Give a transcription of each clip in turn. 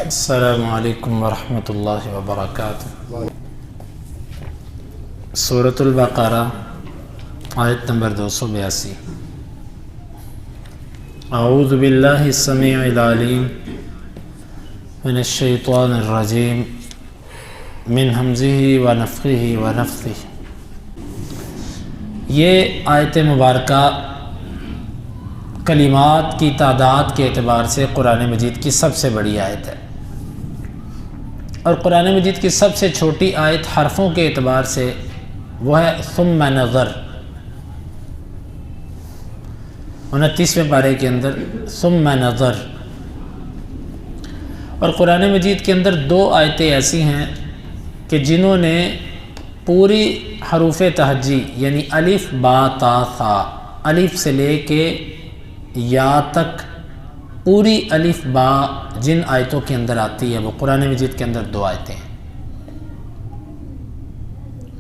السلام علیکم ورحمۃ اللہ وبرکاتہ۔ سورۃ البقرہ آیت نمبر 282۔ اعوذ باللہ السمیع العلیم من الشیطان الرجیم من ہمزہ ونفخہ ونفثہ۔ یہ آیت مبارکہ کلمات کی تعداد کے اعتبار سے قرآن مجید کی سب سے بڑی آیت ہے، اور قرآن مجید کی سب سے چھوٹی آیت حرفوں کے اعتبار سے وہ ہے ثم نظر، 29ویں پارے کے اندر ثم نظر۔ اور قرآن مجید کے اندر دو آیتیں ایسی ہیں کہ جنہوں نے پوری حروف تہجی یعنی الف با تا ثا، الف سے لے کے یا تک پوری الف با جن آیتوں کے اندر آتی ہے وہ قرآن مجید کے اندر دو آیتیں ہیں۔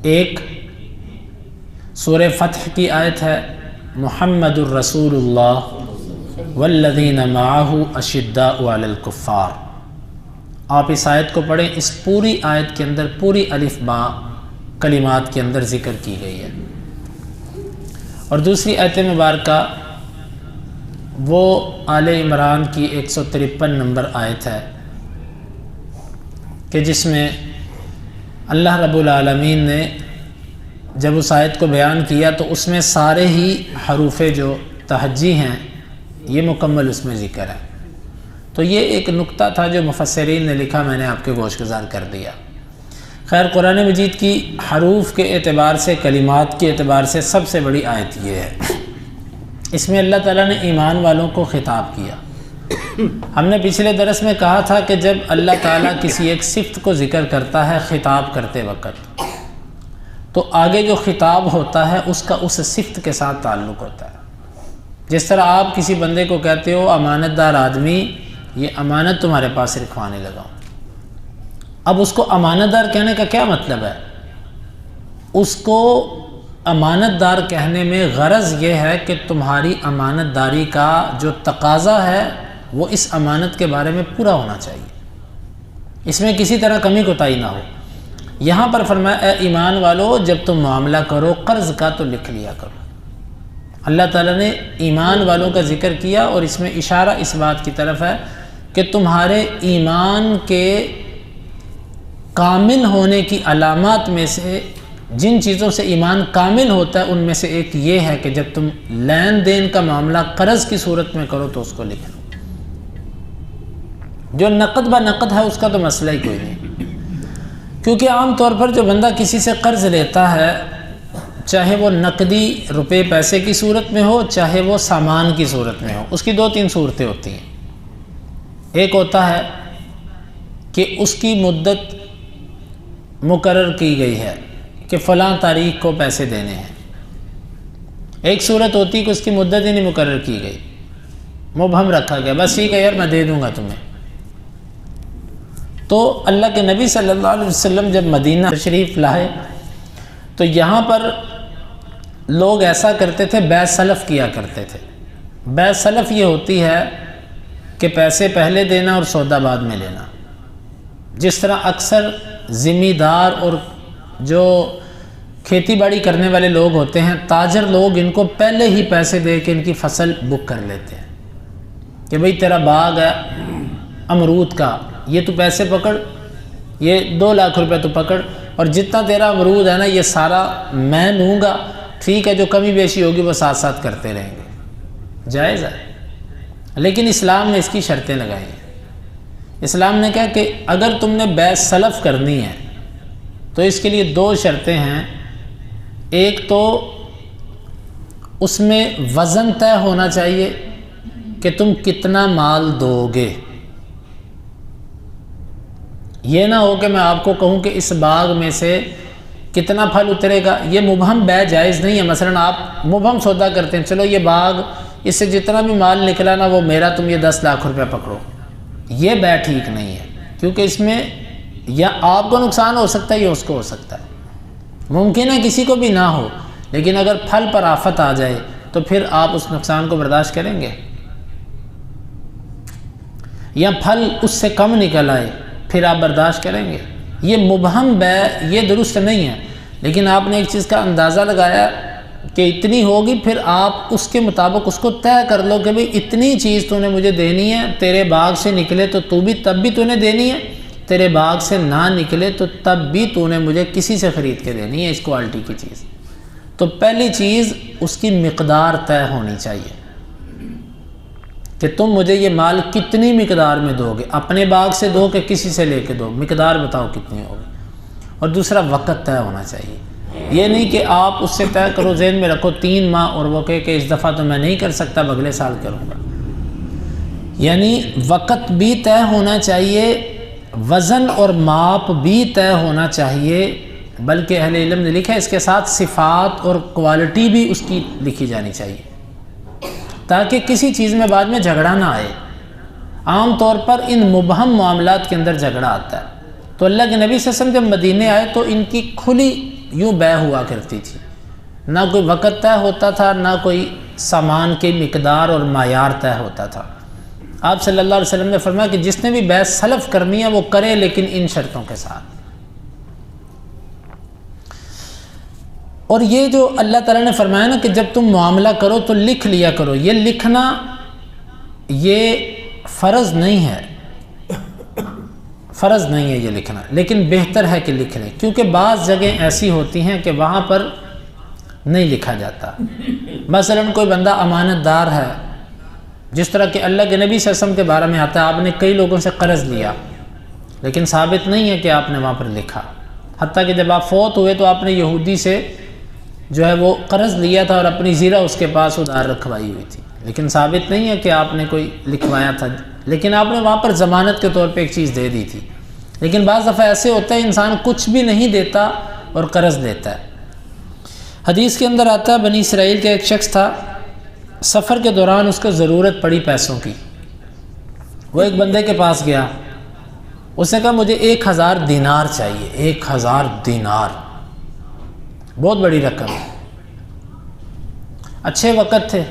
ایک سورہ فتح کی آیت ہے محمد الرسول اللہ والذین معہ اشداء علی الکفار۔ آپ اس آیت کو پڑھیں، اس پوری آیت کے اندر پوری الف با کلمات کے اندر ذکر کی گئی ہے۔ اور دوسری آیت مبارکہ وہ آل عمران کی 153 نمبر آیت ہے کہ جس میں اللہ رب العالمین نے جب اس آیت کو بیان کیا تو اس میں سارے ہی حروف جو تہجی ہیں یہ مکمل اس میں ذکر ہے۔ تو یہ ایک نقطہ تھا جو مفسرین نے لکھا، میں نے آپ کے گوش گزار کر دیا۔ خیر، قرآن مجید کی حروف کے اعتبار سے، کلمات کے اعتبار سے سب سے بڑی آیت یہ ہے۔ اس میں اللہ تعالیٰ نے ایمان والوں کو خطاب کیا۔ ہم نے پچھلے درس میں کہا تھا کہ جب اللہ تعالیٰ کسی ایک صفت کو ذکر کرتا ہے خطاب کرتے وقت، تو آگے جو خطاب ہوتا ہے اس کا اس صفت کے ساتھ تعلق ہوتا ہے۔ جس طرح آپ کسی بندے کو کہتے ہو امانت دار آدمی، یہ امانت تمہارے پاس رکھوانے لگا ہوں۔ اب اس کو امانت دار کہنے کا کیا مطلب ہے؟ اس کو امانت دار کہنے میں غرض یہ ہے کہ تمہاری امانت داری کا جو تقاضا ہے وہ اس امانت کے بارے میں پورا ہونا چاہیے، اس میں کسی طرح کمی کوتاہی نہ ہو۔ یہاں پر فرمایا اے ایمان والو، جب تم معاملہ کرو قرض کا تو لکھ لیا کرو۔ اللہ تعالیٰ نے ایمان والوں کا ذکر کیا، اور اس میں اشارہ اس بات کی طرف ہے کہ تمہارے ایمان کے کامل ہونے کی علامات میں سے، جن چیزوں سے ایمان کامل ہوتا ہے ان میں سے ایک یہ ہے کہ جب تم لین دین کا معاملہ قرض کی صورت میں کرو تو اس کو لکھ لو۔ جو نقد بہ نقد ہے اس کا تو مسئلہ ہی کوئی نہیں، کیونکہ عام طور پر جو بندہ کسی سے قرض لیتا ہے، چاہے وہ نقدی روپے پیسے کی صورت میں ہو، چاہے وہ سامان کی صورت میں ہو، اس کی دو تین صورتیں ہوتی ہیں۔ ایک ہوتا ہے کہ اس کی مدت مقرر کی گئی ہے کہ فلاں تاریخ کو پیسے دینے ہیں۔ ایک صورت ہوتی ہے کہ اس کی مدت ہی نہیں مقرر کی گئی، مبہم رکھا گیا، بس ٹھیک ہے یار میں دے دوں گا تمہیں۔ تو اللہ کے نبی صلی اللہ علیہ وسلم جب مدینہ تشریف لائے تو یہاں پر لوگ ایسا کرتے تھے، بیع سلف کیا کرتے تھے۔ بیع سلف یہ ہوتی ہے کہ پیسے پہلے دینا اور سودا بعد میں لینا۔ جس طرح اکثر ذمہ دار اور جو کھیتی باڑی کرنے والے لوگ ہوتے ہیں، تاجر لوگ، ان کو پہلے ہی پیسے دے کے ان کی فصل بک کر لیتے ہیں کہ بھئی تیرا باغ ہے امرود کا، یہ تو پیسے پکڑ، یہ 2 لاکھ روپے تو پکڑ، اور جتنا تیرا امرود ہے نا یہ سارا میں لوں گا، ٹھیک ہے جو کمی بیشی ہوگی وہ ساتھ ساتھ کرتے رہیں گے۔ جائز ہے، لیکن اسلام نے اس کی شرطیں لگائی ہیں۔ اسلام نے کہا کہ اگر تم نے بیع سلف کرنی ہے تو اس کے لیے 2 شرطیں ہیں۔ ایک تو اس میں وزن طے ہونا چاہیے کہ تم کتنا مال دو گے۔ یہ نہ ہو کہ میں آپ کو کہوں کہ اس باغ میں سے کتنا پھل اترے گا، یہ مبہم بیع جائز نہیں ہے۔ مثلا آپ مبہم سودا کرتے ہیں، چلو یہ باغ اس سے جتنا بھی مال نکلا نا وہ میرا، تم یہ 10 لاکھ روپے پکڑو، یہ بیع ٹھیک نہیں ہے، کیونکہ اس میں یا آپ کو نقصان ہو سکتا ہے یا اس کو ہو سکتا ہے۔ ممکن ہے کسی کو بھی نہ ہو، لیکن اگر پھل پر آفت آ جائے تو پھر آپ اس نقصان کو برداشت کریں گے؟ یا پھل اس سے کم نکل آئے، پھر آپ برداشت کریں گے؟ یہ مبہم بیع یہ درست نہیں ہے، لیکن آپ نے ایک چیز کا اندازہ لگایا کہ اتنی ہوگی، پھر آپ اس کے مطابق اس کو طے کر لو کہ بھئی اتنی چیز تو نے مجھے دینی ہے، تیرے باغ سے نکلے تو تب بھی تو نے دینی ہے، تیرے باغ سے نہ نکلے تو تب بھی تو نے مجھے کسی سے خرید کے دینی ہے اس کوالٹی کی چیز۔ تو پہلی چیز اس کی مقدار طے ہونی چاہیے کہ تم مجھے یہ مال کتنی مقدار میں دو گے، اپنے باغ سے دو کہ کسی سے لے کے دو، مقدار بتاؤ کتنی ہوگی۔ اور دوسرا وقت طے ہونا چاہیے، یہ نہیں کہ آپ اس سے طے کرو، ذہن میں رکھو 3 ماہ اور وہ کہے کہ اس دفعہ تو میں نہیں کر سکتا، اگلے سال کروں گا۔ یعنی وقت بھی طے ہونا چاہیے، وزن اور ماپ بھی طے ہونا چاہیے، بلکہ اہل علم نے لکھا ہے اس کے ساتھ صفات اور کوالٹی بھی اس کی لکھی جانی چاہیے، تاکہ کسی چیز میں بعد میں جھگڑا نہ آئے۔ عام طور پر ان مبہم معاملات کے اندر جھگڑا آتا ہے۔ تو اللہ کے نبی صلی اللہ علیہ وسلم جب مدینے آئے تو ان کی کھلی یوں بیع ہوا کرتی تھی، نہ کوئی وقت طے ہوتا تھا، نہ کوئی سامان کی مقدار اور معیار طے ہوتا تھا۔ آپ صلی اللہ علیہ وسلم نے فرمایا کہ جس نے بھی بیع سلف کرنی ہے وہ کرے، لیکن ان شرطوں کے ساتھ۔ اور یہ جو اللہ تعالیٰ نے فرمایا نا کہ جب تم معاملہ کرو تو لکھ لیا کرو، یہ لکھنا یہ فرض نہیں ہے، فرض نہیں ہے یہ لکھنا، لیکن بہتر ہے کہ لکھ لیں، کیونکہ بعض جگہیں ایسی ہوتی ہیں کہ وہاں پر نہیں لکھا جاتا۔ مثلا کوئی بندہ امانت دار ہے، جس طرح کہ اللہ کے نبی صلی اللہ علیہ وسلم کے بارے میں آتا ہے آپ نے کئی لوگوں سے قرض لیا، لیکن ثابت نہیں ہے کہ آپ نے وہاں پر لکھا، حتیٰ کہ جب آپ فوت ہوئے تو آپ نے یہودی سے جو ہے وہ قرض لیا تھا اور اپنی زیرہ اس کے پاس ادھار رکھوائی ہوئی تھی، لیکن ثابت نہیں ہے کہ آپ نے کوئی لکھوایا تھا، لیکن آپ نے وہاں پر ضمانت کے طور پہ ایک چیز دے دی تھی۔ لیکن بعض دفعہ ایسے ہوتا ہے انسان کچھ بھی نہیں دیتا اور قرض دیتا ہے۔ حدیث کے اندر آتا ہے بنی اسرائیل کا ایک شخص تھا، سفر کے دوران اس کو ضرورت پڑی پیسوں کی، وہ ایک بندے کے پاس گیا، اس نے کہا مجھے 1000 دینار چاہیے، 1000 دینار، بہت بڑی رقم ہے، اچھے وقت تھے۔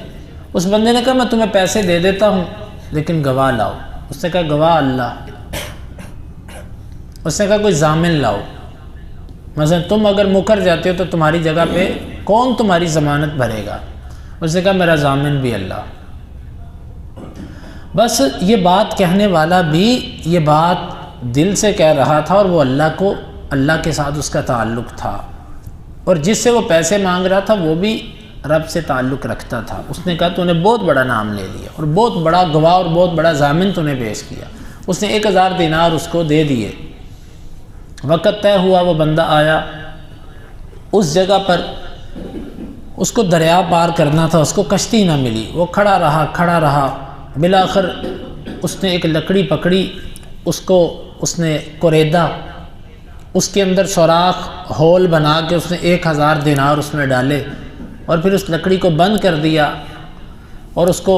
اس بندے نے کہا میں تمہیں پیسے دے دیتا ہوں لیکن گواہ لاؤ۔ اس نے کہا گواہ اللہ۔ اس نے کہا کوئی ضامن لاؤ، مثلا تم اگر مکر جاتے ہو تو تمہاری جگہ پہ کون تمہاری ضمانت بھرے گا؟ اس نے کہا میرا ضامن بھی اللہ۔ بس یہ بات کہنے والا بھی یہ بات دل سے کہہ رہا تھا اور وہ اللہ کے ساتھ اس کا تعلق تھا، اور جس سے وہ پیسے مانگ رہا تھا وہ بھی رب سے تعلق رکھتا تھا۔ اس نے کہا تو نے بہت بڑا نام لے لیا اور بہت بڑا گواہ اور بہت بڑا ضامن تو نے پیش کیا۔ اس نے 1000 دینار اس کو دے دیے۔ وقت طے ہوا، وہ بندہ آیا، اس جگہ پر اس کو دریا پار کرنا تھا، اس کو کشتی نہ ملی، وہ کھڑا رہا، بالآخر اس نے ایک لکڑی پکڑی، اس نے کوریدا، اس کے اندر سوراخ ہول بنا کے اس نے 1000 دینار اس میں ڈالے اور پھر اس لکڑی کو بند کر دیا اور اس کو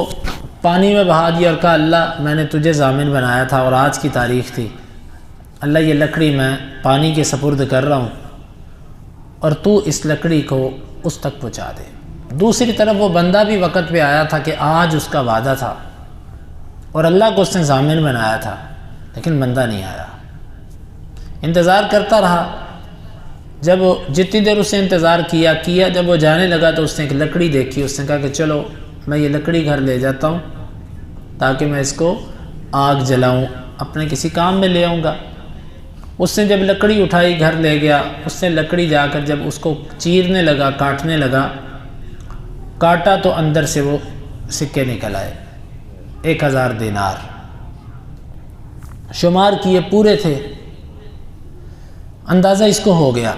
پانی میں بہا دیا اور کہا اللہ میں نے تجھے ضامن بنایا تھا اور آج کی تاریخ تھی، اللہ یہ لکڑی میں پانی کے سپرد کر رہا ہوں اور تو اس لکڑی کو اس تک پہنچا دے۔ دوسری طرف وہ بندہ بھی وقت پہ آیا تھا کہ آج اس کا وعدہ تھا اور اللہ کو اس نے ضامن بنایا تھا، لیکن بندہ نہیں آیا، انتظار کرتا رہا۔ جب جتنی دیر اس نے انتظار کیا جب وہ جانے لگا تو اس نے ایک لکڑی دیکھی، اس نے کہا کہ چلو میں یہ لکڑی گھر لے جاتا ہوں تاکہ میں اس کو آگ جلاؤں، اپنے کسی کام میں لے آؤں گا۔ اس نے جب لکڑی اٹھائی گھر لے گیا، اس نے لکڑی جا کر جب اس کو چیرنے لگا، کاٹنے لگا، کاٹا تو اندر سے وہ سکے نکل آئے، 1000 دینار شمار کیے پورے تھے، اندازہ اس کو ہو گیا۔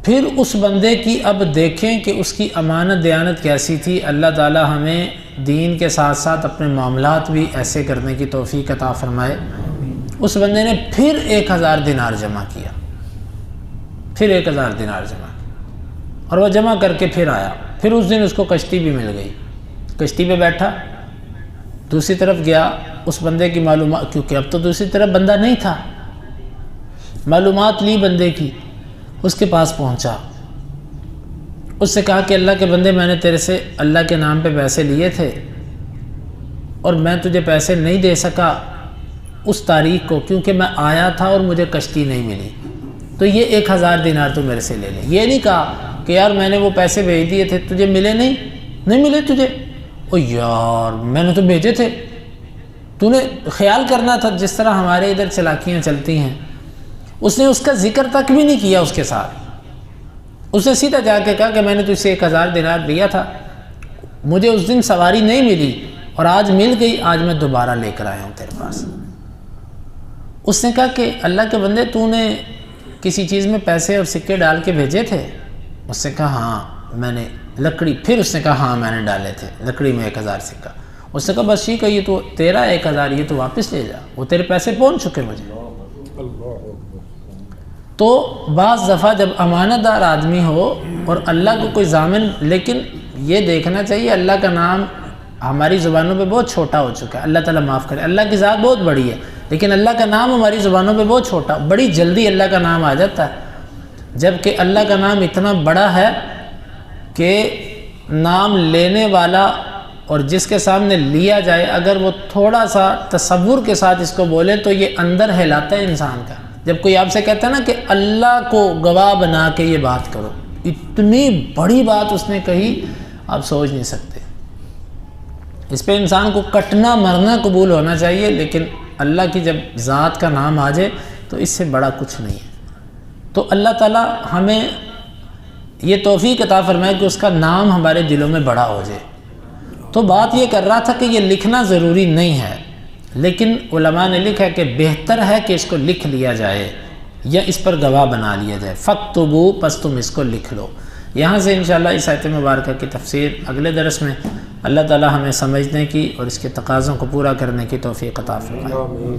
پھر اس بندے کی اب دیکھیں کہ اس کی امانت دیانت کیسی تھی۔ اللہ تعالی ہمیں دین کے ساتھ ساتھ اپنے معاملات بھی ایسے کرنے کی توفیق عطا فرمائے۔ اس بندے نے پھر 1000 دینار جمع کیا، پھر 1000 دینار جمع کیا اور وہ جمع کر کے پھر آیا۔ پھر اس دن اس کو کشتی بھی مل گئی، کشتی پہ بیٹھا، دوسری طرف گیا، اس بندے کی معلومات، کیونکہ اب تو دوسری طرف بندہ نہیں تھا، معلومات لی بندے کی، اس کے پاس پہنچا، اس سے کہا کہ اللہ کے بندے میں نے تیرے سے اللہ کے نام پہ پیسے لیے تھے اور میں تجھے پیسے نہیں دے سکا اس تاریخ کو کیونکہ میں آیا تھا اور مجھے کشتی نہیں ملی، تو یہ 1000 دینار تو میرے سے لے لے۔ یہ نہیں کہا کہ یار میں نے وہ پیسے بھیج دیے تھے تجھے ملے نہیں ملے تجھے، او یار میں نے تو بھیجے تھے، تو نے خیال کرنا تھا۔ جس طرح ہمارے ادھر چلاکیاں چلتی ہیں، اس نے اس کا ذکر تک بھی نہیں کیا اس کے ساتھ، اس نے سیدھا جا کے کہا کہ میں نے تجھ سے 1000 دینار لیا تھا، مجھے اس دن سواری نہیں ملی اور آج مل گئی، آج میں دوبارہ لے کر آیا ہوں تیرے پاس۔ اس نے کہا کہ اللہ کے بندے تو نے کسی چیز میں پیسے اور سکے ڈال کے بھیجے تھے؟ اس نے کہا ہاں میں نے لکڑی، پھر اس نے کہا ہاں میں نے ڈالے تھے لکڑی میں 1000 سکہ۔ اس نے کہا بس ٹھیک ہے، یہ تو تیرا 1000 یہ تو واپس لے جا، وہ تیرے پیسے پہنچ چکے مجھے۔ تو بعض دفعہ جب امانت دار آدمی ہو اور اللہ کو کوئی ضامن، لیکن یہ دیکھنا چاہیے اللہ کا نام ہماری زبانوں پہ بہت چھوٹا ہو چکا ہے، اللہ تعالیٰ معاف کرے، اللہ کی ذات بہت بڑی ہے لیکن اللہ کا نام ہماری زبانوں پہ بہت چھوٹا، بڑی جلدی اللہ کا نام آ جاتا ہے، جبکہ اللہ کا نام اتنا بڑا ہے کہ نام لینے والا اور جس کے سامنے لیا جائے اگر وہ تھوڑا سا تصور کے ساتھ اس کو بولے تو یہ اندر ہلاتا ہے انسان کا۔ جب کوئی آپ سے کہتا ہے نا کہ اللہ کو گواہ بنا کے یہ بات کرو، اتنی بڑی بات اس نے کہی آپ سوچ نہیں سکتے۔ اس پہ انسان کو کٹنا مرنا قبول ہونا چاہیے، لیکن اللہ کی جب ذات کا نام آ جائے تو اس سے بڑا کچھ نہیں ہے۔ تو اللہ تعالیٰ ہمیں یہ توفیق عطا فرمائے کہ اس کا نام ہمارے دلوں میں بڑا ہو جائے۔ تو بات یہ کر رہا تھا کہ یہ لکھنا ضروری نہیں ہے، لیکن علماء نے لکھا کہ بہتر ہے کہ اس کو لکھ لیا جائے یا اس پر گواہ بنا لیا جائے۔ فَاكْتُبُوا، پس تم اس کو لکھ لو۔ یہاں سے انشاءاللہ اس آیت مبارکہ کی تفسیر اگلے درس میں اللہ تعالی ہمیں سمجھنے کی اور اس کے تقاضوں کو پورا کرنے کی توفیق عطا فرمائے۔